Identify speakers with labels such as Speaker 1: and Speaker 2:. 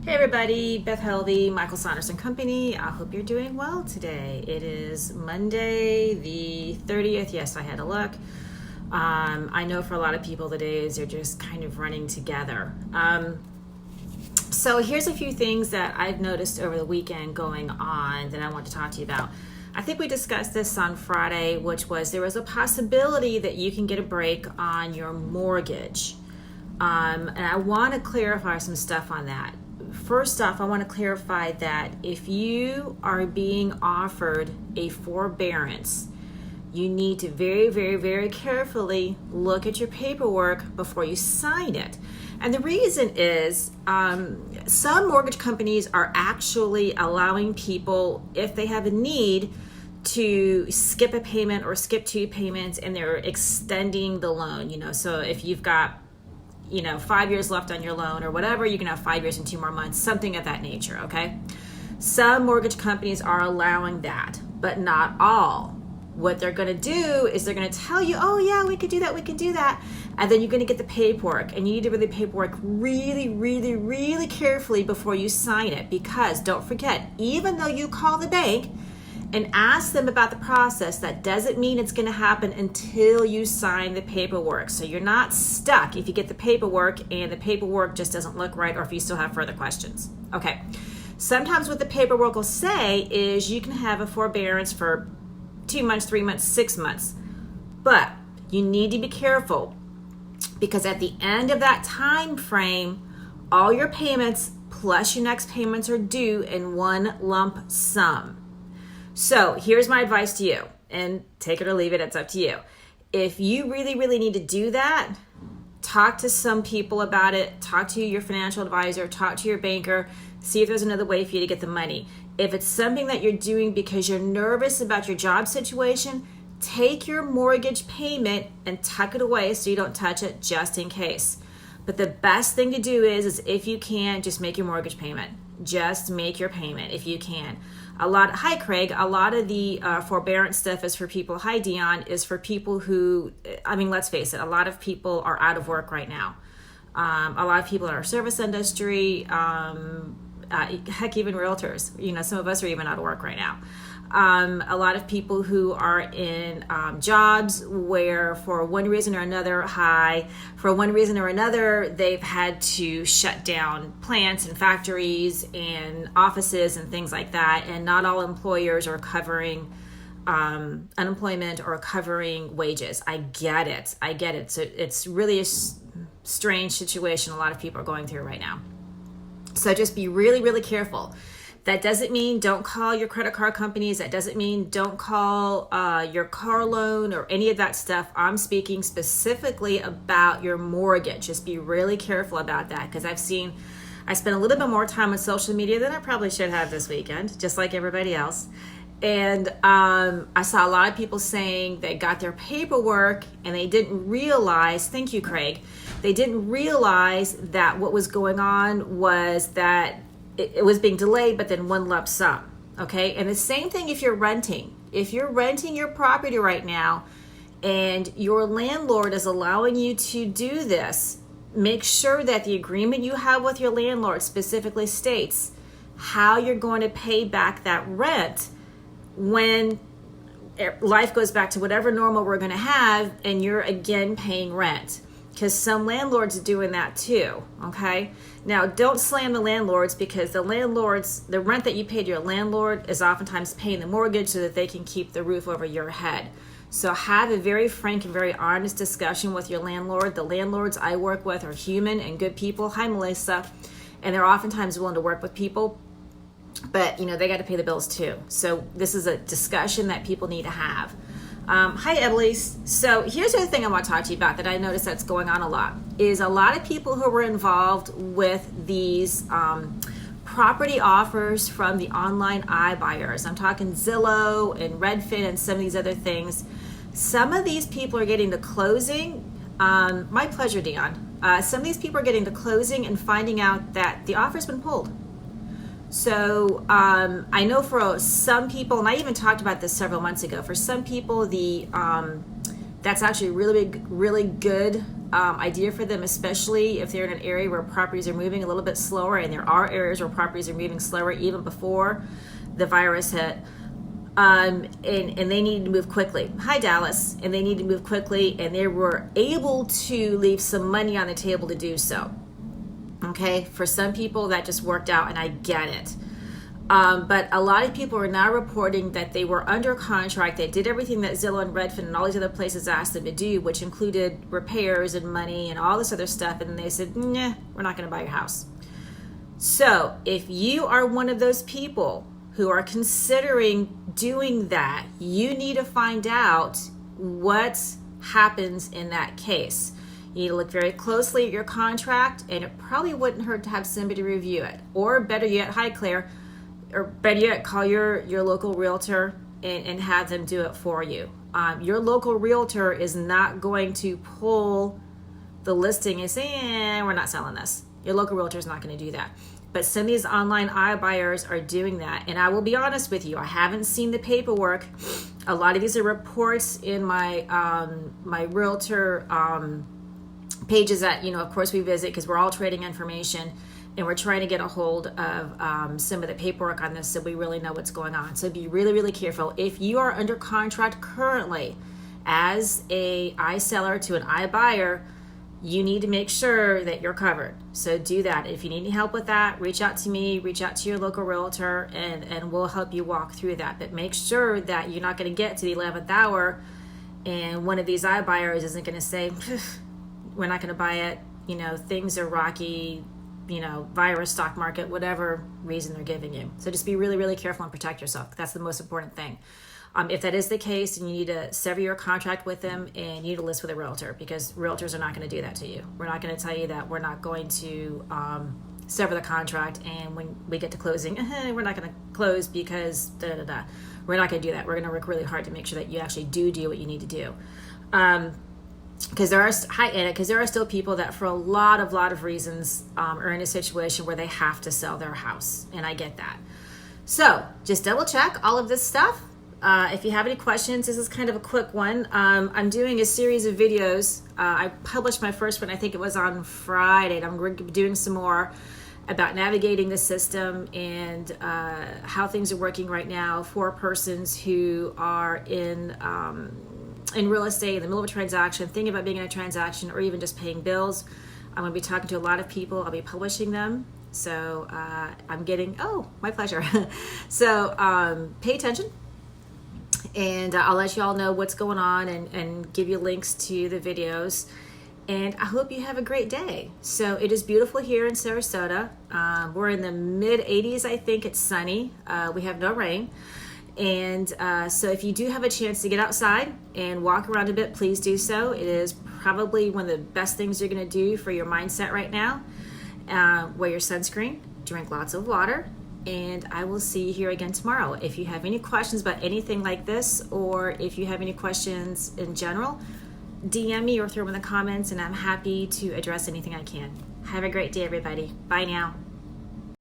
Speaker 1: Hey everybody, Beth Helvey, Michael Saunders & Company. I hope you're doing well today. It is Monday the 30th. Yes, I had a look. I know for a lot of people the days are just kind of running together. So here's a few things that I've noticed over the weekend going on that I want to talk to you about. I think we discussed this on Friday, which was there was a possibility that you can get a break on your mortgage. And I want to clarify some stuff on that. First off, I want to clarify that if you are being offered a forbearance, you need to very, very, very carefully look at your paperwork before you sign it. And the reason is some mortgage companies are actually allowing people, if they have a need, to skip a payment or skip two payments, and they're extending the loan. So if you've got 5 years left on your loan or whatever, you can have 5 years and 2 more months, something of that nature, okay? Some mortgage companies are allowing that, but not all. What they're gonna do is they're gonna tell you, oh yeah, we can do that. And then you're gonna get the paperwork, and you need to read the paperwork really, really, really carefully before you sign it, because don't forget, even though you call the bank and ask them about the process, that doesn't mean it's going to happen until you sign the paperwork. So you're not stuck if you get the paperwork and the paperwork just doesn't look right, or if you still have further questions. Okay. Sometimes what the paperwork will say is you can have a forbearance for 2 months, 3 months, 6 months. But you need to be careful, because at the end of that time frame, all your payments plus your next payments are due in one lump sum. So here's my advice to you, and take it or leave it, it's up to you. If you really, really need to do that, talk to some people about it, talk to your financial advisor, talk to your banker, see if there's another way for you to get the money. If it's something that you're doing because you're nervous about your job situation, take your mortgage payment and tuck it away so you don't touch it, just in case. But the best thing to do is if you can, just make your mortgage payment. Just make your payment if you can. Hi Craig, a lot of the forbearance stuff is for people, hi Dion, is for people who, let's face it, a lot of people are out of work right now. A lot of people in our service industry, heck, even realtors, some of us are even out of work right now. A lot of people who are in jobs where for one reason or another, they've had to shut down plants and factories and offices and things like that. And not all employers are covering unemployment or covering wages. I get it. So it's really a strange situation a lot of people are going through right now. So just be really, really careful. That doesn't mean don't call your credit card companies. That doesn't mean don't call your car loan or any of that stuff. I'm speaking specifically about your mortgage. Just be really careful about that, because I spent a little bit more time on social media than I probably should have this weekend, just like everybody else. And I saw a lot of people saying they got their paperwork and they didn't realize, thank you, Craig, they didn't realize that what was going on was that it was being delayed, but then one lump sum, okay? And the same thing if you're renting. If you're renting your property right now and your landlord is allowing you to do this, make sure that the agreement you have with your landlord specifically states how you're going to pay back that rent when life goes back to whatever normal we're going to have and you're again paying rent. Because some landlords are doing that too, okay? Now, don't slam the landlords, because the rent that you paid your landlord is oftentimes paying the mortgage so that they can keep the roof over your head. So have a very frank and very honest discussion with your landlord. The landlords I work with are human and good people. Hi, Melissa. And they're oftentimes willing to work with people, but they got to pay the bills too. So this is a discussion that people need to have. Hi, Ebelise. So here's the other thing I want to talk to you about that I noticed that's going on a lot, is a lot of people who were involved with these property offers from the online iBuyers. I'm talking Zillow and Redfin and some of these other things. Some of these people are getting to closing. My pleasure, Dion. Some of these people are getting to closing and finding out that the offer's been pulled. So I know for some people, and I even talked about this several months ago, for some people the That's actually a really good idea for them, especially if they're in an area where properties are moving a little bit slower, and there are areas where properties are moving slower even before the virus hit. And they need to move quickly. Hi, Dallas. And they need to move quickly, and they were able to leave some money on the table to do so. Okay, for some people that just worked out, and I get it. But a lot of people are now reporting that they were under contract. They did everything that Zillow and Redfin and all these other places asked them to do, which included repairs and money and all this other stuff. And they said, nah, we're not going to buy your house. So if you are one of those people who are considering doing that, you need to find out what happens in that case. You need to look very closely at your contract, and it probably wouldn't hurt to have somebody review it. Or better yet, hi Claire, or better yet, call your local realtor and have them do it for you. Your local realtor is not going to pull the listing and say, we're not selling this. Your local realtor is not going to do that. But some of these online iBuyers are doing that. And I will be honest with you, I haven't seen the paperwork. A lot of these are reports in my my realtor pages that, of course we visit, because we're all trading information. And we're trying to get a hold of some of the paperwork on this so we really know what's going on. So be really, really careful. If you are under contract currently as a iSeller to an iBuyer, you need to make sure that you're covered. So do that. If you need any help with that, reach out to me, reach out to your local realtor, and we'll help you walk through that. But make sure that you're not going to get to the 11th hour and one of these iBuyers isn't going to say, we're not going to buy it. Things are rocky. Virus, stock market, whatever reason they're giving you. So just be really, really careful and protect yourself. That's the most important thing. If that is the case, then you need to sever your contract with them, and you need to list with a realtor, because realtors are not going to do that to you. We're not going to tell you that we're not going to sever the contract, and when we get to closing, we're not going to close because da-da-da. We're not going to do that. We're going to work really hard to make sure that you actually do what you need to do. Because there are still people that for a lot of reasons are in a situation where they have to sell their house, and I get that. So just double check all of this stuff. If you have any questions, this is kind of a quick one. I'm doing a series of videos. I published my first one, I think it was on Friday, and I'm going to be doing some more about navigating the system and how things are working right now for persons who are in real estate, in the middle of a transaction, thinking about being in a transaction, or even just paying bills. I'm going to be talking to a lot of people. I'll be publishing them. So my pleasure. So pay attention, and I'll let you all know what's going on and give you links to the videos. And I hope you have a great day. So it is beautiful here in Sarasota. We're in the mid 80s, I think. It's sunny. We have no rain. And so if you do have a chance to get outside and walk around a bit, please do so. It is probably one of the best things you're going to do for your mindset right now. Wear your sunscreen, drink lots of water, and I will see you here again tomorrow. If you have any questions about anything like this, or if you have any questions in general, DM me or throw them in the comments, and I'm happy to address anything I can. Have a great day, everybody. Bye now.